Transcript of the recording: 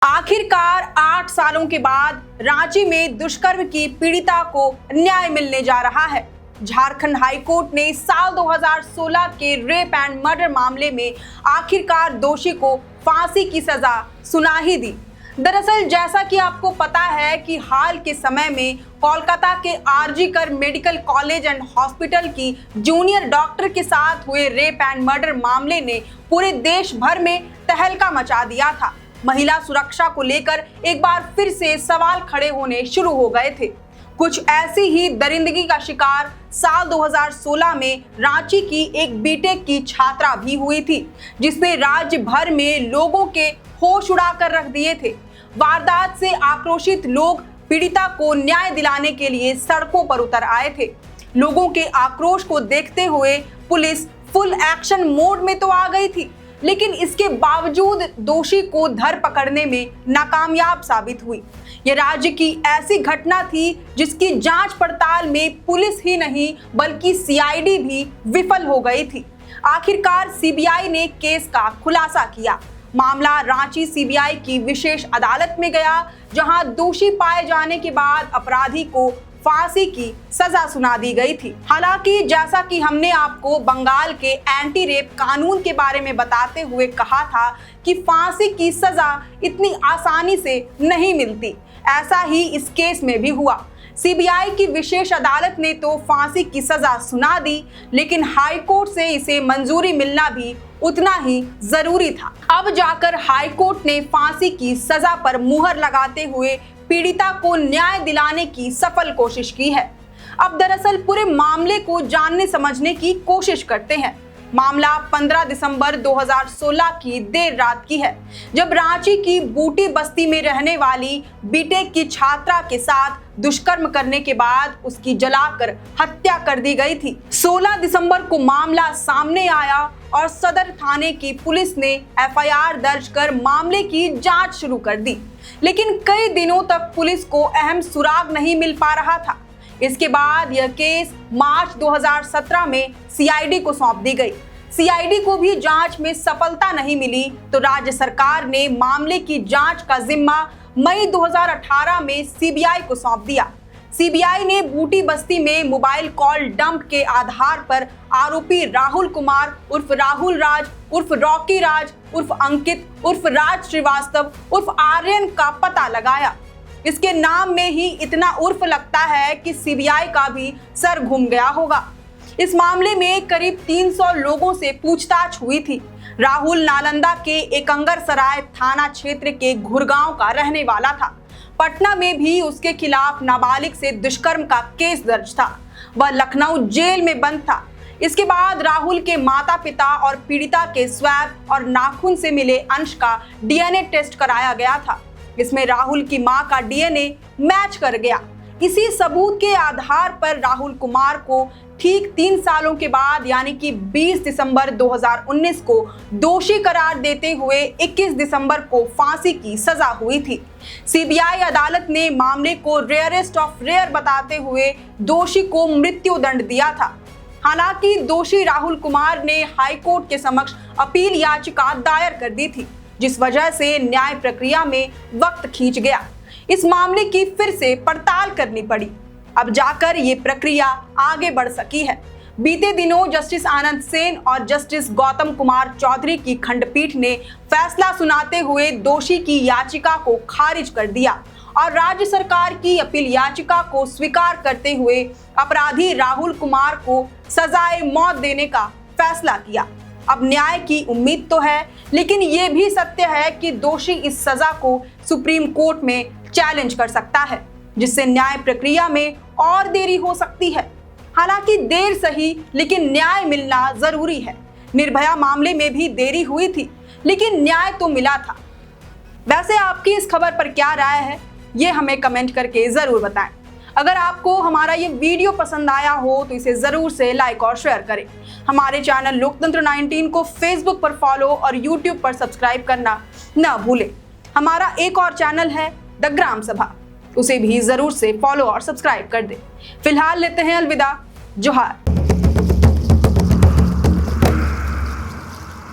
आखिरकार 8 सालों के बाद रांची में दुष्कर्म की पीड़िता को न्याय मिलने जा रहा है। झारखंड हाईकोर्ट ने साल 2016 के रेप एंड मर्डर मामले में आखिरकार दोषी को फांसी की सजा सुना ही दी। दरअसल जैसा कि आपको पता है कि हाल के समय में कोलकाता के आरजी कर मेडिकल कॉलेज एंड हॉस्पिटल की जूनियर डॉक्टर के साथ हुए रेप एंड मर्डर मामले ने पूरे देश भर में तहलका मचा दिया था। महिला सुरक्षा को लेकर एक बार फिर से सवाल खड़े होने शुरू हो गए थे। कुछ ऐसी ही दरिंदगी का शिकार साल 2016 में रांची की एक बीटेक की छात्रा भी हुई थी, जिसने राज्य भर में लोगों के होश उड़ाकर रख दिए थे। वारदात से आक्रोशित लोग पीड़िता को न्याय दिलाने के लिए सड़कों पर उतर आए थे। लोगों के आक्रोश को देखते हुए पुलिस फुल एक्शन मोड में तो आ गई थी, लेकिन इसके बावजूद दोषी को धर पकड़ने में नाकामयाब साबित हुई। यह राज्य की ऐसी घटना थी जिसकी जांच पड़ताल में पुलिस ही नहीं बल्कि सीआईडी भी विफल हो गई थी। आखिरकार सीबीआई ने केस का खुलासा किया। मामला रांची सीबीआई की विशेष अदालत में गया, जहां दोषी पाए जाने के बाद अपराधी को फांसी की सजा सुना दी गई थी। हालांकि जैसा कि हमने आपको बंगाल के एंटी रेप कानून के बारे में बताते हुए कहा था कि फांसी की सजा इतनी आसानी से नहीं मिलती, ऐसा ही इस केस में भी हुआ। सीबीआई की विशेष अदालत ने तो फांसी की सजा सुना दी, लेकिन हाई कोर्ट से इसे मंजूरी मिलना भी उतना ही जरूरी था। अब जाकर हाई कोर्ट ने फांसी की सजा पर मुहर लगाते हुए पीड़िता को न्याय दिलाने की सफल कोशिश की है। अब दरअसल पूरे मामले को जानने समझने की कोशिश करते हैं। मामला 15 दिसंबर 2016 की देर रात की है, जब रांची की बूटी बस्ती में रहने वाली बीटेक की छात्रा के साथ दुष्कर्म करने के बाद उसकी जलाकर हत्या कर दी गई थी। 16 दिसंबर को मामला सामने आया और सदर थाने की पुलिस ने एफआईआर दर्ज कर मामले की जांच शुरू कर दी, लेकिन कई दिनों तक पुलिस को अहम सुराग नहीं मिल पा रहा था। इसके बाद यह केस मार्च 2017 में सीआईडी को सौंप दी गई। सीआईडी को भी जांच में सफलता नहीं मिली तो राज्य सरकार ने मामले की जांच का जिम्मा मई 2018 में सीबीआई को सौंप दिया। सीबीआई ने बूटी बस्ती में मोबाइल कॉल डंप के आधार पर आरोपी राहुल कुमार उर्फ राहुल राज उर्फ रॉकी राज उर्फ अंकित उर्फ राज श्रीवास्तव उर्फ आर्यन का पता लगाया। इसके नाम में ही इतना उर्फ लगता है कि सीबीआई का भी सर घूम गया होगा। इस मामले में करीब 300 लोगों से पूछताछ हुई थी। राहुल नालंदा के एकंगरसराय थाना क्षेत्र के घुरगांव का रहने वाला था। पटना में भी उसके खिलाफ नाबालिग से दुष्कर्म का केस दर्ज था। वह लखनऊ जेल में बंद था। इसके बाद राहुल के माता पिता और पीड़िता के स्वैब और नाखून से मिले अंश का डीएनए टेस्ट कराया गया था। इसमें राहुल की मां का डीएनए मैच कर गया। इसी सबूत के आधार पर राहुल कुमार को ठीक 3 सालों के बाद यानी कि 20 दिसंबर 2019 को दोषी करार देते हुए 21 दिसंबर को फांसी की सजा हुई थी। सीबीआई अदालत ने मामले को रेयरेस्ट ऑफ रेयर बताते हुए दोषी को मृत्यु दंड दिया था। हालांकि दोषी राहुल कुमार ने हाई कोर्ट के समक्ष अपील याचिका दायर कर दी थी, जिस वजह से न्याय प्रक्रिया में वक्त खींच गया। इस मामले की फिर से पड़ताल करनी पड़ी। अब जाकर ये प्रक्रिया आगे बढ़ सकी है। बीते दिनों जस्टिस आनंद सेन और जस्टिस गौतम कुमार चौधरी की खंडपीठ ने फैसला सुनाते हुए दोषी की याचिका को खारिज कर दिया और राज्य सरकार की अपील याचिका को स्वीकार करते हुए अपराधी राहुल कुमार को सजाए मौत देने का फैसला किया। अब न्याय की उम्मीद तो है, लेकिन ये भी सत्य है कि दोषी इस सजा को सुप्रीम कोर्ट में चैलेंज कर सकता है, जिससे न्याय प्रक्रिया में और देरी हो सकती है। हालांकि देर सही, लेकिन न्याय मिलना जरूरी है। निर्भया मामले में भी देरी हुई थी, लेकिन न्याय तो मिला था। वैसे आपकी इस खबर पर क्या राय है, ये हमें कमेंट करके जरूर बताएं। अगर आपको हमारा ये वीडियो पसंद आया हो तो इसे जरूर से लाइक और शेयर करें। हमारे चैनल लोकतंत्र 19 को फेसबुक पर फॉलो और यूट्यूब पर सब्सक्राइब करना न भूलें। हमारा एक और चैनल है द ग्राम सभा, उसे भी जरूर से फॉलो और सब्सक्राइब कर दें। फिलहाल लेते हैं अलविदा। जोहार।